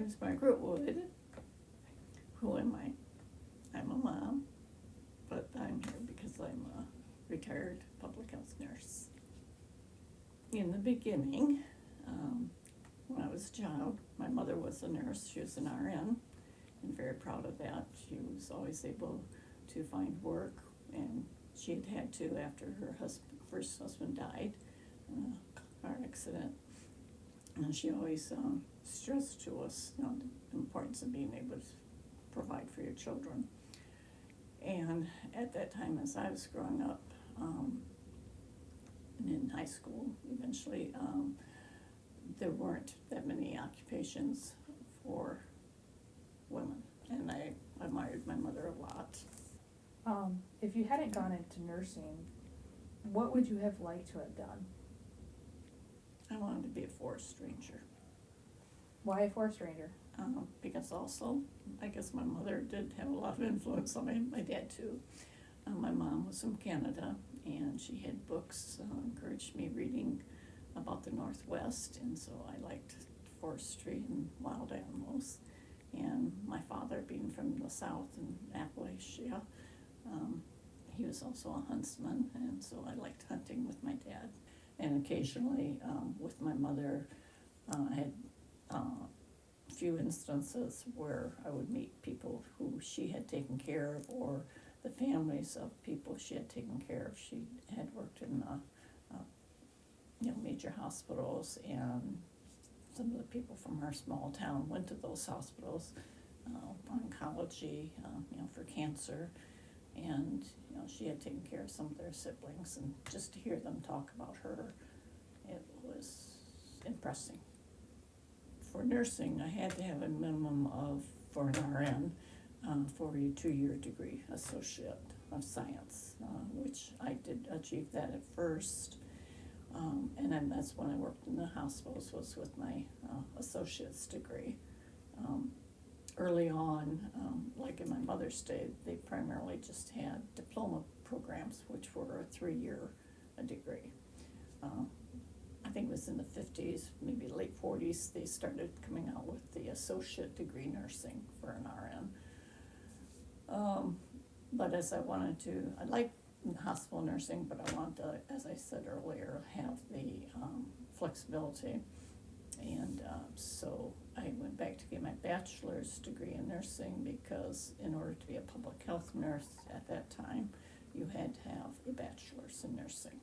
name's Margaret Wood. Who am I? I'm a mom, but I'm here because I'm a retired public health nurse. In the beginning, when I was a child, my mother was a nurse. She was an RN, and very proud of that. She was always able to find work, and she had to after her first husband died in a car accident. And she always stressed to us, the importance of being able to provide for your children. And at that time, as I was growing up, and in high school eventually, there weren't that many occupations for women, and I admired my mother a lot. If you hadn't gone into nursing, what would you have liked to have done? I wanted to be a forest ranger. Why a forest ranger? Because also, I guess my mother did have a lot of influence on my dad too. My mom was from Canada, and she had books, encouraged me reading about the Northwest, and so I liked forestry and wild animals. And my father, being from the South in Appalachia, he was also a huntsman, and so I liked hunting with my dad. And occasionally, with my mother, I had a few instances where I would meet people who she had taken care of, or the families of people she had taken care of. She had worked in major hospitals, and some of the people from our small town went to those hospitals, oncology, for cancer, and she had taken care of some of their siblings, and just to hear them talk about her, it was impressive. For nursing, I had to have a minimum of, for an RN, 42-year degree, Associate of Science, which I did achieve that at first. And then that's when I worked in the hospitals, was with my associate's degree. Early on, like in my mother's day, they primarily just had diploma programs, which were a 3-year degree. I think it was in the 50s, maybe late 40s, they started coming out with the associate degree nursing for an RN. But as I liked hospital nursing, but I wanted to, as I said earlier, have the flexibility. And so I went back to get my bachelor's degree in nursing, because in order to be a public health nurse at that time, you had to have a bachelor's in nursing.